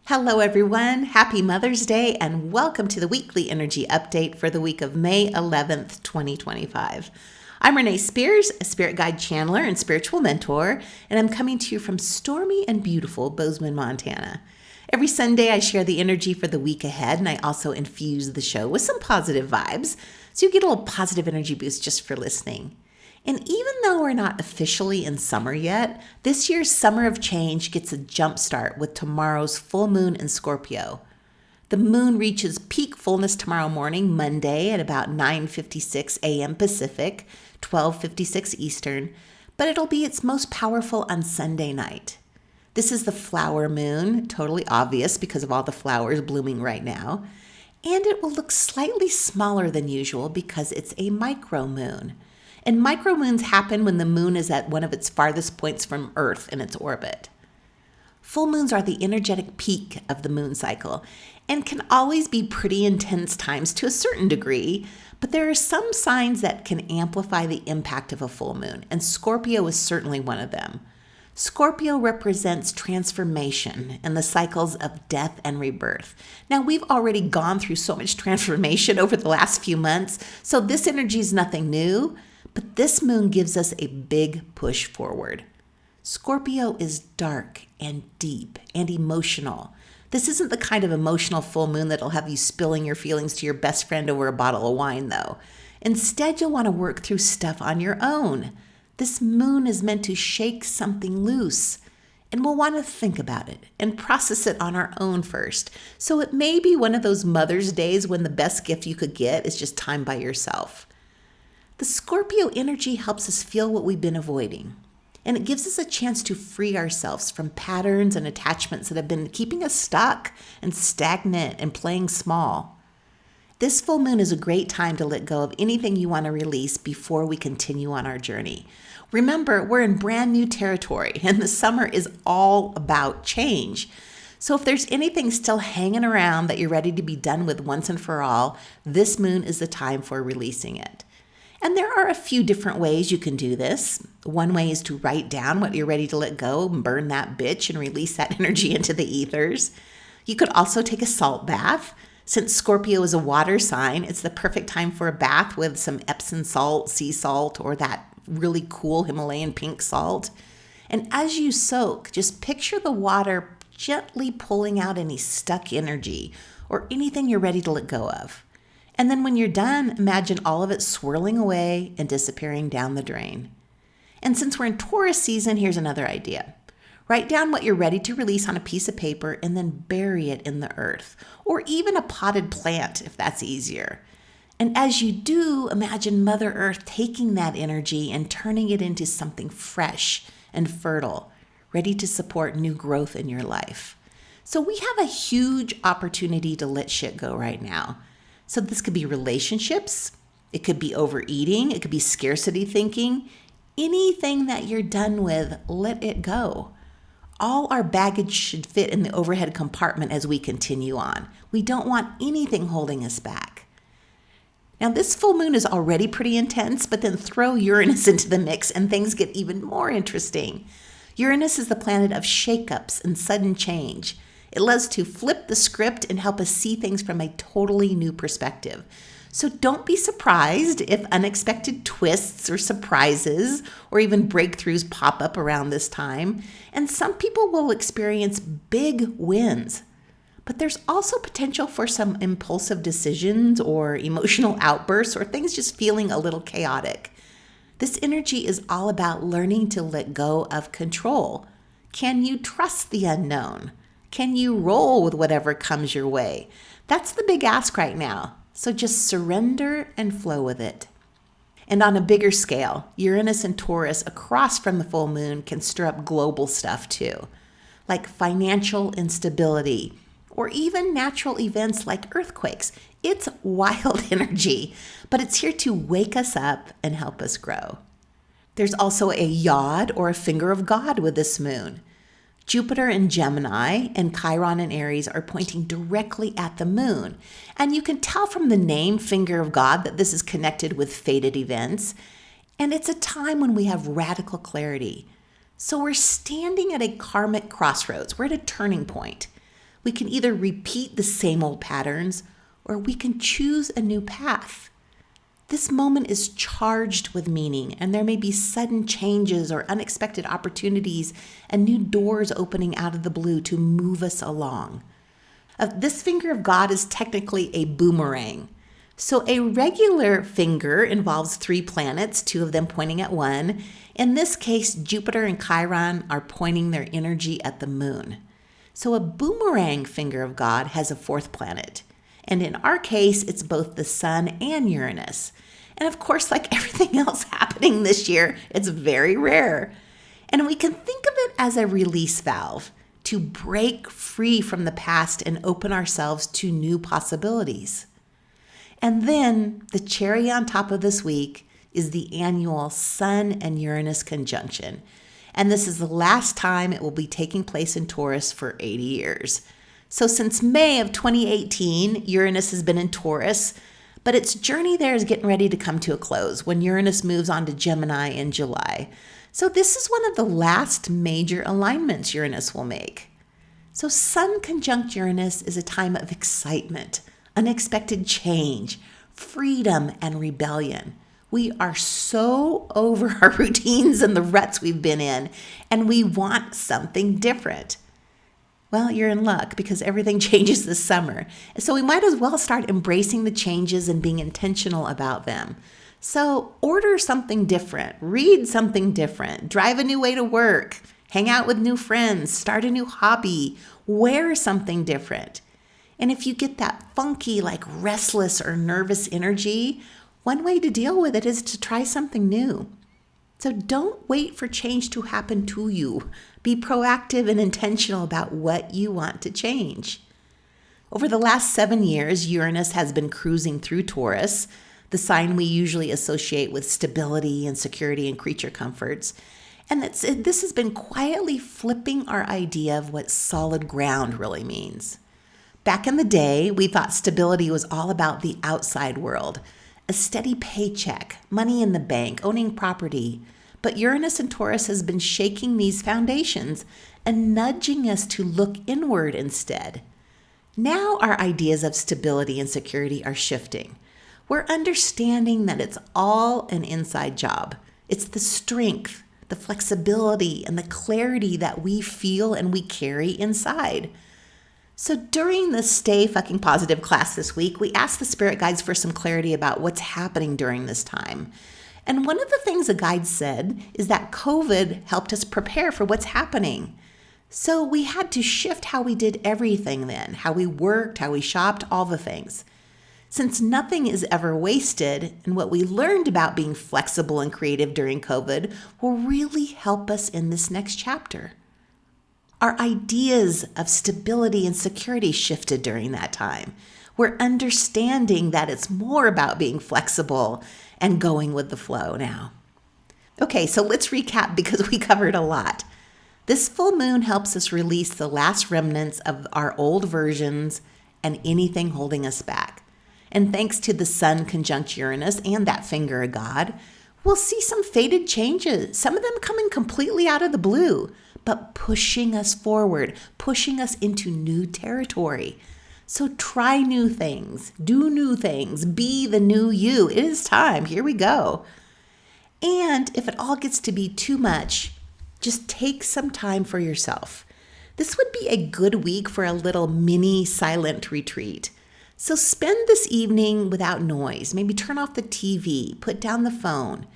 Hello, everyone. Happy Mother's Day, and welcome to the weekly energy update for the week of May 11th, 2025. I'm Renee Spears, a spirit guide channeler and spiritual mentor, and I'm coming to you from stormy and beautiful Bozeman, Montana. Every Sunday, I share the energy for the week ahead, and I also infuse the show with some positive vibes, so you get a little positive energy boost just for listening. And even though we're not officially in summer yet, this year's Summer of Change gets a jump start with tomorrow's full moon in Scorpio. The moon reaches peak fullness tomorrow morning, Monday, at about 9:56 a.m. Pacific, 12:56 Eastern, but it'll be its most powerful on Sunday night. This is the flower moon, totally obvious because of all the flowers blooming right now, and it will look slightly smaller than usual because it's a micromoon. And micromoons happen when the moon is at one of its farthest points from Earth in its orbit. Full moons are the energetic peak of the moon cycle and can always be pretty intense times to a certain degree, but there are some signs that can amplify the impact of a full moon, and Scorpio is certainly one of them. Scorpio represents transformation and the cycles of death and rebirth. Now, we've already gone through so much transformation over the last few months, so this energy is nothing new. But this moon gives us a big push forward. Scorpio is dark and deep and emotional. This isn't the kind of emotional full moon that'll have you spilling your feelings to your best friend over a bottle of wine, though. Instead, you'll want to work through stuff on your own. This moon is meant to shake something loose, and we'll want to think about it and process it on our own first. So it may be one of those Mother's Days when the best gift you could get is just time by yourself. The Scorpio energy helps us feel what we've been avoiding, and it gives us a chance to free ourselves from patterns and attachments that have been keeping us stuck and stagnant and playing small. This full moon is a great time to let go of anything you want to release before we continue on our journey. Remember, we're in brand new territory, and the summer is all about change. So if there's anything still hanging around that you're ready to be done with once and for all, this moon is the time for releasing it. And there are a few different ways you can do this. One way is to write down what you're ready to let go and burn that bitch and release that energy into the ethers. You could also take a salt bath. Since Scorpio is a water sign, it's the perfect time for a bath with some Epsom salt, sea salt, or that really cool Himalayan pink salt. And as you soak, just picture the water gently pulling out any stuck energy or anything you're ready to let go of. And then when you're done, imagine all of it swirling away and disappearing down the drain. And since we're in Taurus season, here's another idea. Write down what you're ready to release on a piece of paper and then bury it in the earth, or even a potted plant if that's easier. And as you do, imagine Mother Earth taking that energy and turning it into something fresh and fertile, ready to support new growth in your life. So we have a huge opportunity to let shit go right now. So this could be relationships, it could be overeating, it could be scarcity thinking. Anything that you're done with, let it go. All our baggage should fit in the overhead compartment as we continue on. We don't want anything holding us back. Now this full moon is already pretty intense, but then throw Uranus into the mix and things get even more interesting. Uranus is the planet of shakeups and sudden change. It loves to flip the script and help us see things from a totally new perspective. So don't be surprised if unexpected twists or surprises or even breakthroughs pop up around this time. And some people will experience big wins. But there's also potential for some impulsive decisions or emotional outbursts or things just feeling a little chaotic. This energy is all about learning to let go of control. Can you trust the unknown? Can you roll with whatever comes your way? That's the big ask right now. So just surrender and flow with it. And on a bigger scale, Uranus and Taurus across from the full moon can stir up global stuff too, like financial instability or even natural events like earthquakes. It's wild energy, but it's here to wake us up and help us grow. There's also a yod or a finger of God with this moon. Jupiter in Gemini and Chiron in Aries are pointing directly at the moon. And you can tell from the name Finger of God that this is connected with fated events. And it's a time when we have radical clarity. So we're standing at a karmic crossroads. We're at a turning point. We can either repeat the same old patterns or we can choose a new path. This moment is charged with meaning, and there may be sudden changes or unexpected opportunities and new doors opening out of the blue to move us along. This finger of God is technically a boomerang. So a regular finger involves 3 planets, 2 of them pointing at one. In this case, Jupiter and Chiron are pointing their energy at the moon. So a boomerang finger of God has a 4th planet. And in our case, it's both the sun and Uranus. And of course, like everything else happening this year, it's very rare. And we can think of it as a release valve to break free from the past and open ourselves to new possibilities. And then the cherry on top of this week is the annual Sun and Uranus conjunction. And this is the last time it will be taking place in Taurus for 80 years. So since May of 2018, Uranus has been in Taurus, but its journey there is getting ready to come to a close when Uranus moves on to Gemini in July. So this is one of the last major alignments Uranus will make. So Sun conjunct Uranus is a time of excitement, unexpected change, freedom, and rebellion. We are so over our routines and the ruts we've been in, and we want something different. Well, you're in luck because everything changes this summer. So we might as well start embracing the changes and being intentional about them. So order something different, read something different, drive a new way to work, hang out with new friends, start a new hobby, wear something different. And if you get that funky, like restless or nervous energy, one way to deal with it is to try something new. So don't wait for change to happen to you. Be proactive and intentional about what you want to change. Over the last 7 years, Uranus has been cruising through Taurus, the sign we usually associate with stability and security and creature comforts. And this has been quietly flipping our idea of what solid ground really means. Back in the day, we thought stability was all about the outside world, a steady paycheck, money in the bank, owning property. But Uranus and Taurus has been shaking these foundations and nudging us to look inward instead. Now our ideas of stability and security are shifting. We're understanding that it's all an inside job. It's the strength, the flexibility, and the clarity that we feel and we carry inside. So during the Stay Fucking Positive class this week, we asked the spirit guides for some clarity about what's happening during this time. And one of the things the guides said is that COVID helped us prepare for what's happening. So we had to shift how we did everything then, how we worked, how we shopped, all the things. Since nothing is ever wasted, and what we learned about being flexible and creative during COVID will really help us in this next chapter. Our ideas of stability and security shifted during that time. We're understanding that it's more about being flexible and going with the flow now. Okay, so let's recap because we covered a lot. This full moon helps us release the last remnants of our old versions and anything holding us back. And thanks to the Sun conjunct Uranus and that finger of God, we'll see some faded changes, some of them coming completely out of the blue, but pushing us forward, pushing us into new territory. So try new things, do new things, be the new you. It is time. Here we go. And if it all gets to be too much, just take some time for yourself. This would be a good week for a little mini silent retreat. So spend this evening without noise. Maybe turn off the TV, put down the phone,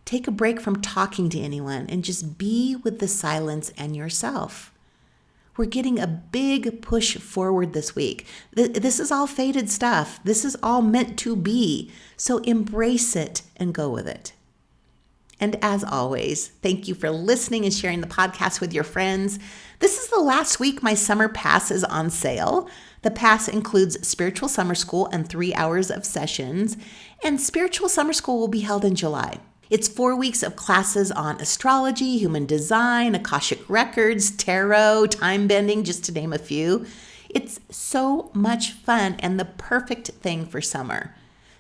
take a break from talking to anyone, and just be with the silence and yourself. We're getting a big push forward this week. This is all faded stuff. This is all meant to be. So embrace it and go with it. And as always, thank you for listening and sharing the podcast with your friends. This is the last week my summer pass is on sale. The pass includes Spiritual Summer School and 3 hours of sessions, and Spiritual Summer School will be held in July. It's 4 weeks of classes on astrology, human design, Akashic records, tarot, time bending, just to name a few. It's so much fun and the perfect thing for summer.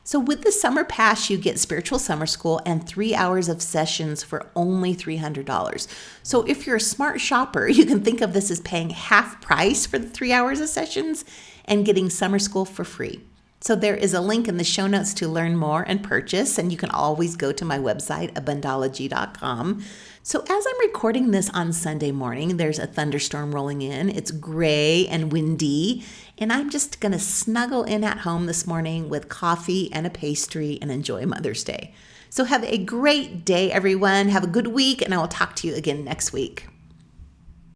So with the summer pass, you get spiritual summer school and 3 hours of sessions for only $300. So if you're a smart shopper, you can think of this as paying half price for the 3 hours of sessions and getting summer school for free. So there is a link in the show notes to learn more and purchase, and you can always go to my website, abundology.com. So as I'm recording this on Sunday morning, there's a thunderstorm rolling in. It's gray and windy, and I'm just going to snuggle in at home this morning with coffee and a pastry and enjoy Mother's Day. So have a great day, everyone. Have a good week, and I will talk to you again next week.